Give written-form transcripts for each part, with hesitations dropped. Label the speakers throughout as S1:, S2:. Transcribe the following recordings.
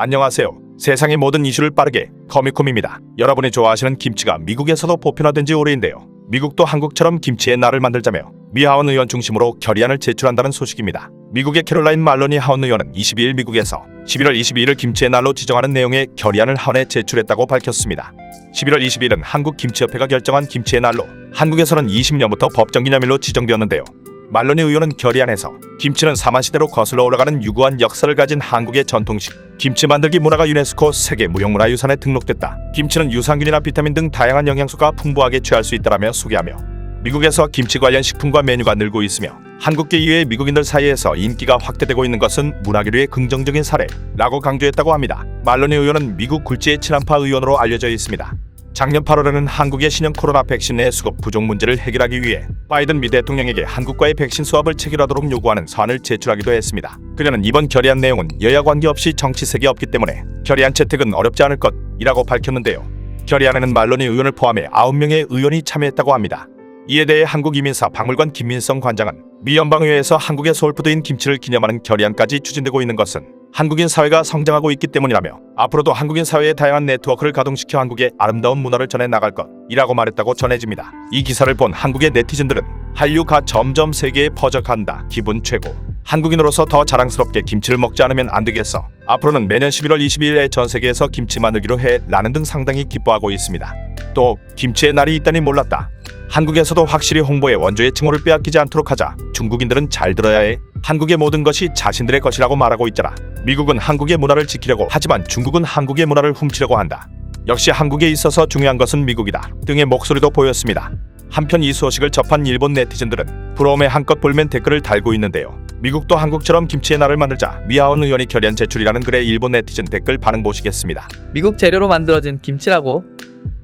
S1: 안녕하세요. 세상의 모든 이슈를 빠르게 커미콤입니다. 여러분이 좋아하시는 김치가 미국에서도 보편화된 지 오래인데요. 미국도 한국처럼 김치의 날을 만들자며 미 하원 의원 중심으로 결의안을 제출한다는 소식입니다. 미국의 캐롤라인 말로니 하원 의원은 22일 미국에서 11월 22일을 김치의 날로 지정하는 내용의 결의안을 하원에 제출했다고 밝혔습니다. 11월 22일은 한국김치협회가 결정한 김치의 날로 한국에서는 20년부터 법정기념일로 지정되었는데요. 말로니 의원은 결의안에서 김치는 사만시대로 거슬러 올라가는 유구한 역사를 가진 한국의 전통식 김치 만들기 문화가 유네스코 세계 무형문화유산에 등록됐다. 김치는 유산균이나 비타민 등 다양한 영양소가 풍부하게 취할 수 있다라며 소개하며 미국에서 김치 관련 식품과 메뉴가 늘고 있으며 한국계 이외의 미국인들 사이에서 인기가 확대되고 있는 것은 문화교류의 긍정적인 사례라고 강조했다고 합니다. 말로니 의원은 미국 굴지의 친한파 의원으로 알려져 있습니다. 작년 8월에는 한국의 신형 코로나 백신 내 수급 부족 문제를 해결하기 위해 바이든 미 대통령에게 한국과의 백신 수합을 체결하도록 요구하는 사안을 제출하기도 했습니다. 그녀는 이번 결의안 내용은 여야 관계없이 정치색이 없기 때문에 결의안 채택은 어렵지 않을 것이라고 밝혔는데요. 결의안에는 말로니 의원을 포함해 9명의 의원이 참여했다고 합니다. 이에 대해 한국이민사 박물관 김민성 관장은 미 연방의회에서 한국의 소울푸드인 김치를 기념하는 결의안까지 추진되고 있는 것은 한국인 사회가 성장하고 있기 때문이라며 앞으로도 한국인 사회의 다양한 네트워크를 가동시켜 한국의 아름다운 문화를 전해 나갈 것이라고 말했다고 전해집니다. 이 기사를 본 한국의 네티즌들은 한류가 점점 세계에 퍼져간다. 기분 최고. 한국인으로서 더 자랑스럽게 김치를 먹지 않으면 안 되겠어. 앞으로는 매년 11월 22일에 전 세계에서 김치 만들기로 해 라는 등 상당히 기뻐하고 있습니다. 또 김치의 날이 있다니 몰랐다. 한국에서도 확실히 홍보의 원조의 칭호를 빼앗기지 않도록 하자. 중국인들은 잘 들어야 해. 한국의 모든 것이 자신들의 것이라고 말하고 있잖아. 미국은 한국의 문화를 지키려고 하지만 중국은 한국의 문화를 훔치려고 한다. 역시 한국에 있어서 중요한 것은 미국이다. 등의 목소리도 보였습니다. 한편 이 소식을 접한 일본 네티즌들은 부러움에 한껏 볼멘 댓글을 달고 있는데요. 미국도 한국처럼 김치의 날을 만들자. 미 하원 의원이 결의안 제출이라는 글에 일본 네티즌 댓글 반응 보시겠습니다.
S2: 미국 재료로 만들어진 김치라고?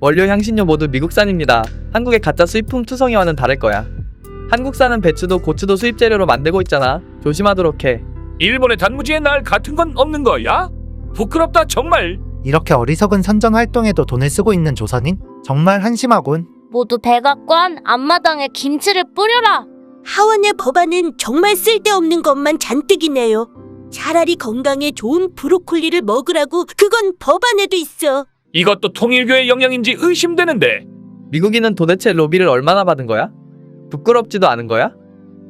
S2: 원료 향신료 모두 미국산입니다. 한국의 가짜 수입품 투성이와는 다를 거야. 한국산은 배추도 고추도 수입 재료로 만들고 있잖아. 조심하도록 해.
S3: 일본의 단무지의 날 같은 건 없는 거야? 부끄럽다 정말.
S4: 이렇게 어리석은 선전 활동에도 돈을 쓰고 있는 조선인? 정말 한심하군.
S5: 모두 백악관 앞마당에 김치를 뿌려라.
S6: 하원의 법안은 정말 쓸데없는 것만 잔뜩이네요. 차라리 건강에 좋은 브로콜리를 먹으라고 그건 법안에도 있어.
S3: 이것도 통일교의 영향인지 의심되는데.
S2: 미국인은 도대체 로비를 얼마나 받은 거야? 부끄럽지도 않은 거야?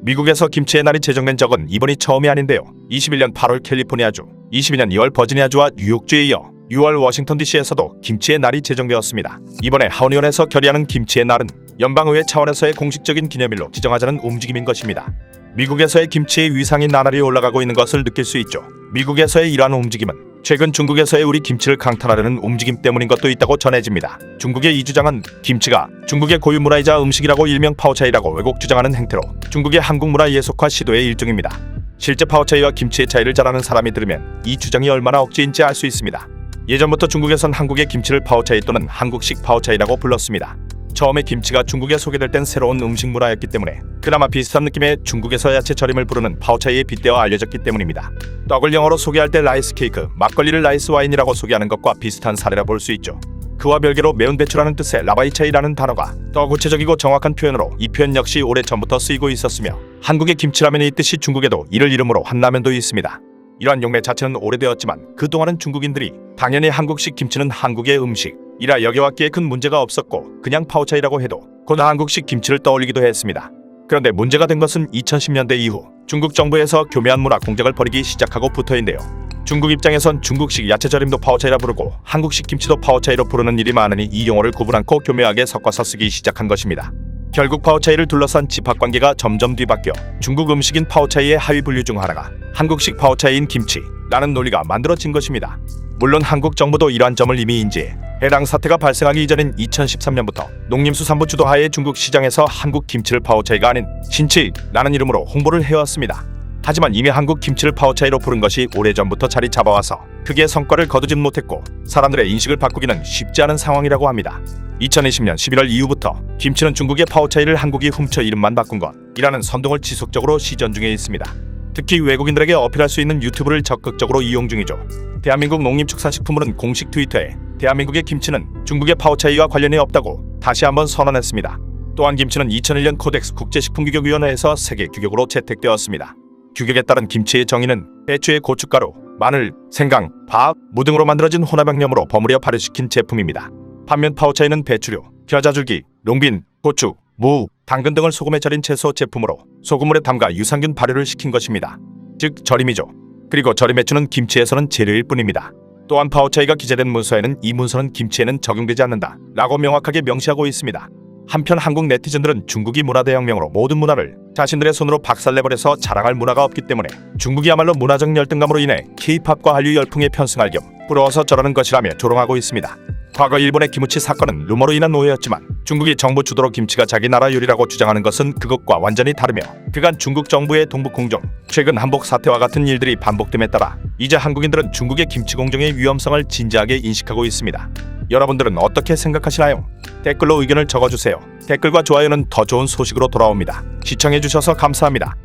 S1: 미국에서 김치의 날이 제정된 적은 이번이 처음이 아닌데요. 21년 8월 캘리포니아주, 22년 2월 버지니아주와 뉴욕주에 이어 6월 워싱턴 DC에서도 김치의 날이 제정되었습니다. 이번에 하원의원에서 결의하는 김치의 날은 연방의회 차원에서의 공식적인 기념일로 지정하자는 움직임인 것입니다. 미국에서의 김치의 위상이 나날이 올라가고 있는 것을 느낄 수 있죠. 미국에서의 이러한 움직임은 최근 중국에서의 우리 김치를 강탈하려는 움직임 때문인 것도 있다고 전해집니다. 중국의 이 주장은 김치가 중국의 고유 문화이자 음식이라고 일명 파오차이라고 왜곡 주장하는 행태로 중국의 한국 문화 예속화 시도의 일종입니다. 실제 파오차이와 김치의 차이를 잘 아는 사람이 들으면 이 주장이 얼마나 억지인지 알 수 있습니다. 예전부터 중국에선 한국의 김치를 파오차이 또는 한국식 파오차이라고 불렀습니다. 처음에 김치가 중국에 소개될 땐 새로운 음식 문화였기 때문에 그나마 비슷한 느낌의 중국에서 야채 절임을 부르는 파오차이에 빗대어 알려졌기 때문입니다. 떡을 영어로 소개할 때 라이스 케이크, 막걸리를 라이스 와인이라고 소개하는 것과 비슷한 사례라 볼 수 있죠. 그와 별개로 매운 배추라는 뜻의 라바이차이라는 단어가 더 구체적이고 정확한 표현으로 이 표현 역시 오래전부터 쓰이고 있었으며 한국의 김치라면이 있듯이 중국에도 이를 이름으로 한 라면도 있습니다. 이러한 용례 자체는 오래되었지만 그동안은 중국인들이 당연히 한국식 김치는 한국의 음식이라 여겨왔기에 큰 문제가 없었고 그냥 파오차이라고 해도 곧 한국식 김치를 떠올리기도 했습니다. 그런데 문제가 된 것은 2010년대 이후 중국 정부에서 교묘한 문화 공작을 벌이기 시작하고부터인데요. 중국 입장에선 중국식 야채절임도 파오차이라 부르고 한국식 김치도 파오차이로 부르는 일이 많으니 이 용어를 구분 않고 교묘하게 섞어서 쓰기 시작한 것입니다. 결국 파오차이를 둘러싼 집합관계가 점점 뒤바뀌어 중국 음식인 파오차이의 하위 분류 중 하나가 한국식 파오차이인 김치라는 논리가 만들어진 것입니다. 물론 한국 정부도 이러한 점을 이미 인지해 해당 사태가 발생하기 이전인 2013년부터 농림수산부 주도하에 중국 시장에서 한국 김치를 파오차이가 아닌 신치라는 이름으로 홍보를 해왔습니다. 하지만 이미 한국 김치를 파오차이로 부른 것이 오래전부터 자리 잡아와서 크게 성과를 거두진 못했고 사람들의 인식을 바꾸기는 쉽지 않은 상황이라고 합니다. 2020년 11월 이후부터 김치는 중국의 파오차이를 한국이 훔쳐 이름만 바꾼 것이라는 선동을 지속적으로 시전 중에 있습니다. 특히 외국인들에게 어필할 수 있는 유튜브를 적극적으로 이용 중이죠. 대한민국 농림축산식품부는 공식 트위터에 대한민국의 김치는 중국의 파오차이와 관련이 없다고 다시 한번 선언했습니다. 또한 김치는 2001년 코덱스 국제식품규격위원회에서 세계 규격으로 채택되었습니다. 규격에 따른 김치의 정의는 배추의 고춧가루, 마늘, 생강, 밥, 무 등으로 만들어진 혼합양념으로 버무려 발효시킨 제품입니다. 반면 파오차이는 배추류, 겨자줄기, 롱빈, 고추, 무, 당근 등을 소금에 절인 채소 제품으로 소금물에 담가 유산균 발효를 시킨 것입니다. 즉 절임이죠. 그리고 절임 해추는 김치에서는 재료일 뿐입니다. 또한 파오차이가 기재된 문서에는 이 문서는 김치에는 적용되지 않는다 라고 명확하게 명시하고 있습니다. 한편 한국 네티즌들은 중국이 문화대혁명으로 모든 문화를 자신들의 손으로 박살내버려서 자랑할 문화가 없기 때문에 중국이야말로 문화적 열등감으로 인해 K-팝과 한류 열풍에 편승할 겸 부러워서 저러는 것이라며 조롱하고 있습니다. 과거 일본의 기무치 사건은 루머로 인한 오해였지만 중국이 정부 주도로 김치가 자기 나라 요리라고 주장하는 것은 그것과 완전히 다르며 그간 중국 정부의 동북공정, 최근 한복 사태와 같은 일들이 반복됨에 따라 이제 한국인들은 중국의 김치 공정의 위험성을 진지하게 인식하고 있습니다. 여러분들은 어떻게 생각하시나요? 댓글로 의견을 적어주세요. 댓글과 좋아요는 더 좋은 소식으로 돌아옵니다. 시청해주셔서 감사합니다.